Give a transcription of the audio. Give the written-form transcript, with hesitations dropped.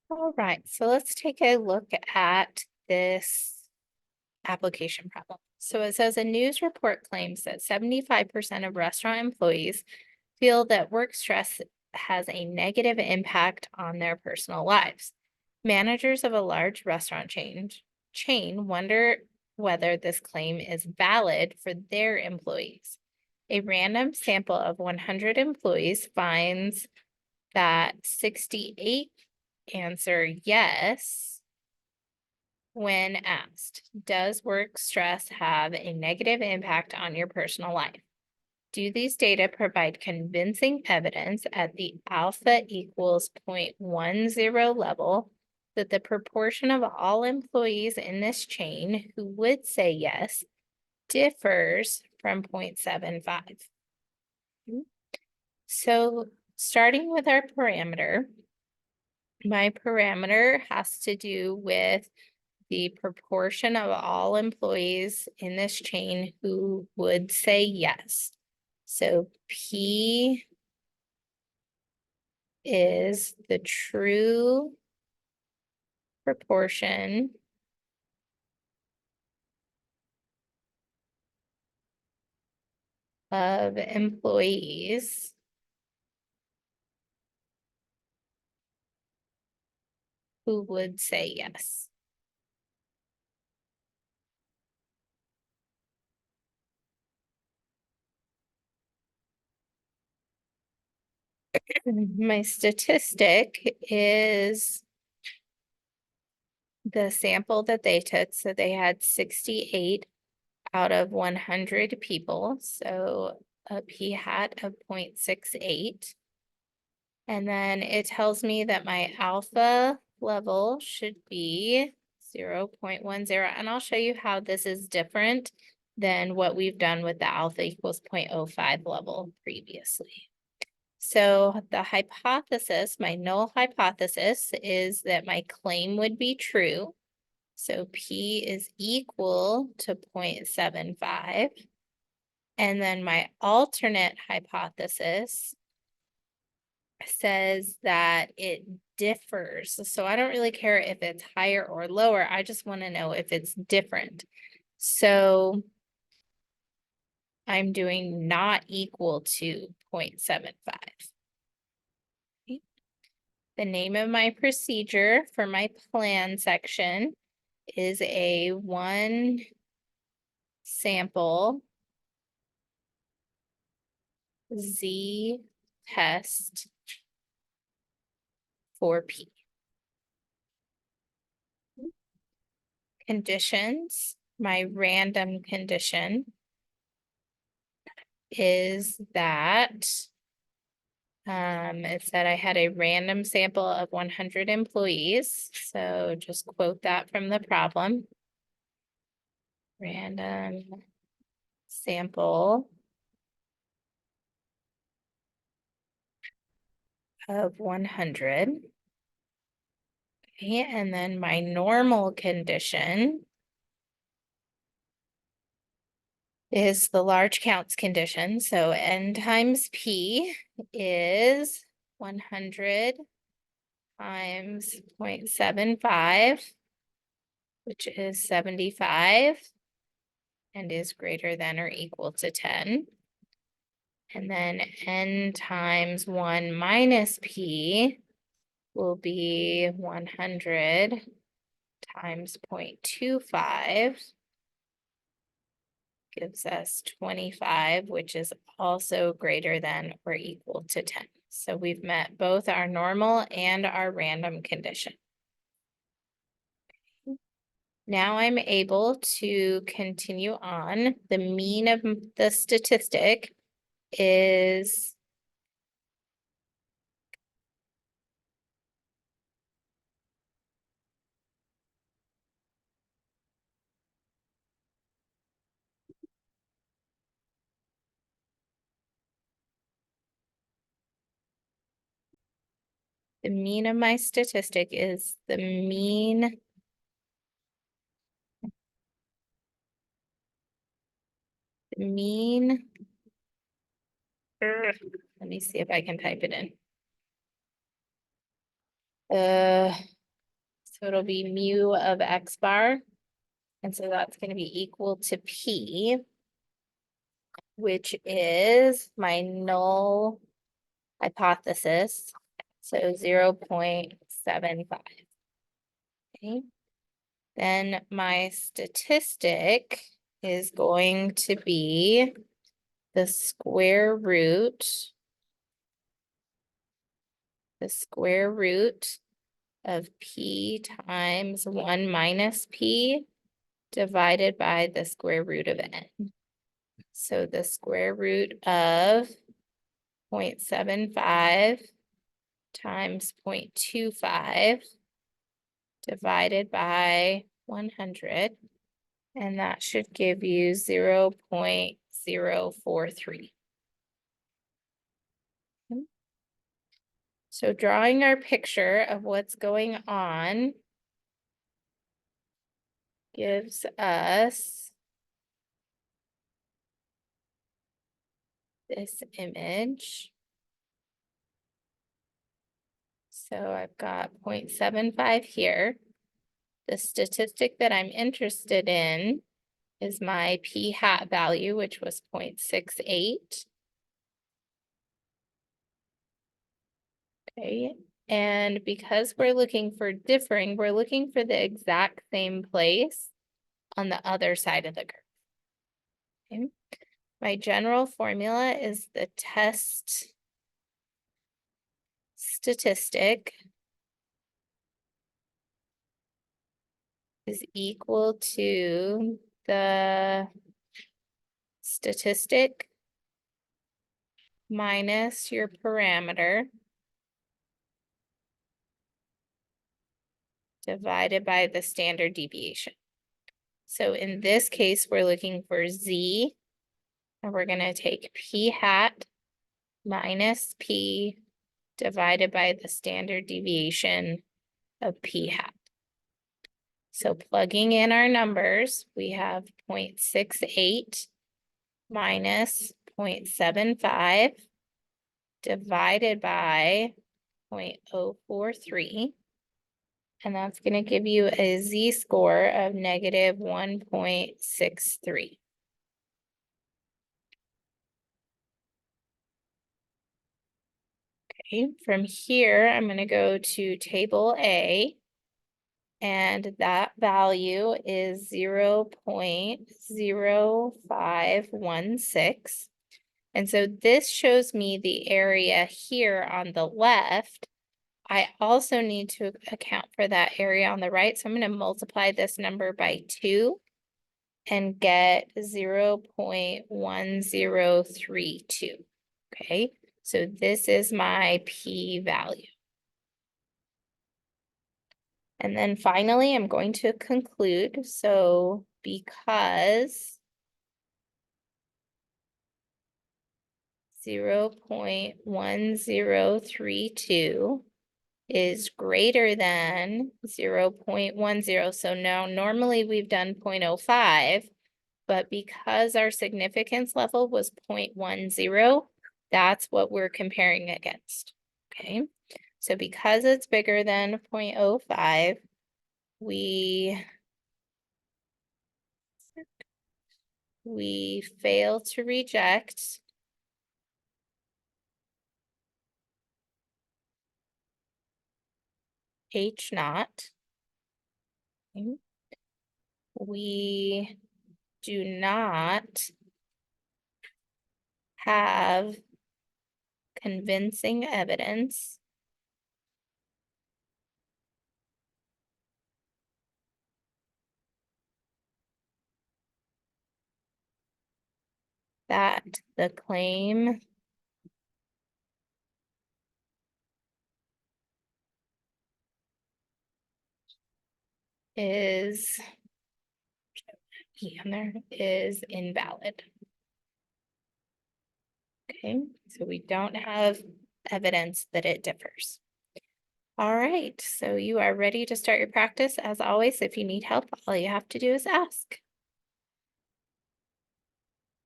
All right, so let's take a look at this application problem. So it says a news report claims that 75% of restaurant employees feel that work stress has a negative impact on their personal lives. Managers of a large restaurant chain wonder whether this claim is valid for their employees. A random sample of 100 employees finds that 68 answer yes when asked, does work stress have a negative impact on your personal life? Do these data provide convincing evidence at the alpha equals 0.10 level that the proportion of all employees in this chain who would say yes differs from 0.75? So starting with our parameter, my parameter has to do with the proportion of all employees in this chain who would say yes. So P is the true proportion of employees who would say yes. My statistic is the sample that they took. So they had 68 out of 100 people. So a p hat of 0.68. And then it tells me that my alpha level should be 0.10. And I'll show you how this is different than what we've done with the alpha equals 0.05 level previously. So the hypothesis, my null hypothesis, is that my claim would be true. So P is equal to 0.75. And then my alternate hypothesis says that it differs. So I don't really care if it's higher or lower. I just want to know if it's different. So I'm doing not equal to 0.75. The name of my procedure for my plan section is a one sample Z test for P. Conditions, my random condition is that it said I had a random sample of 100 employees. So just quote that from the problem. Random sample of 100. Okay, and then my normal condition is the large counts condition. So n times p is 100 times 0.75, which is 75, and is greater than or equal to 10. And then n times 1 minus p will be 100 times 0.25. Gives us 25, which is also greater than or equal to 10. So we've met both our normal and our random condition. Now I'm able to continue on. The mean of the statistic is the mean of my statistic is the mean let me see if I can type it in. So it'll be mu of X bar. And so that's going to be equal to P, which is my null hypothesis. So 0.75. Okay. Then my statistic is going to be the square root of P times 1 minus P divided by the square root of N. So the square root of 0.75 times 0.25 divided by 100, and that should give you 0.043. So drawing our picture of what's going on gives us this image. So I've got 0.75 here. The statistic that I'm interested in is my p hat value, which was 0.68. Okay, and because we're looking for differing, we're looking for the exact same place on the other side of the curve. Okay. My general formula is the test statistic is equal to the statistic minus your parameter divided by the standard deviation. So in this case, we're looking for Z, and we're going to take P hat minus P divided by the standard deviation of P hat. So plugging in our numbers, we have 0.68 minus 0.75 divided by 0.043. And that's going to give you a Z-score of negative 1.63. Okay, from here, I'm going to go to table A, and that value is 0.0516. And so this shows me the area here on the left. I also need to account for that area on the right. So I'm going to multiply this number by 2 and get 0.1032. Okay, so this is my P value. And then finally, I'm going to conclude. So because 0.1032 is greater than 0.10. So now normally we've done 0.05, but because our significance level was 0.10, that's what we're comparing against. Okay, so because it's bigger than 0.05, we fail to reject H naught. Okay. We do not have convincing evidence that the claim is invalid. Okay, so we don't have evidence that it differs. All right, so you are ready to start your practice. As always, if you need help, all you have to do is ask.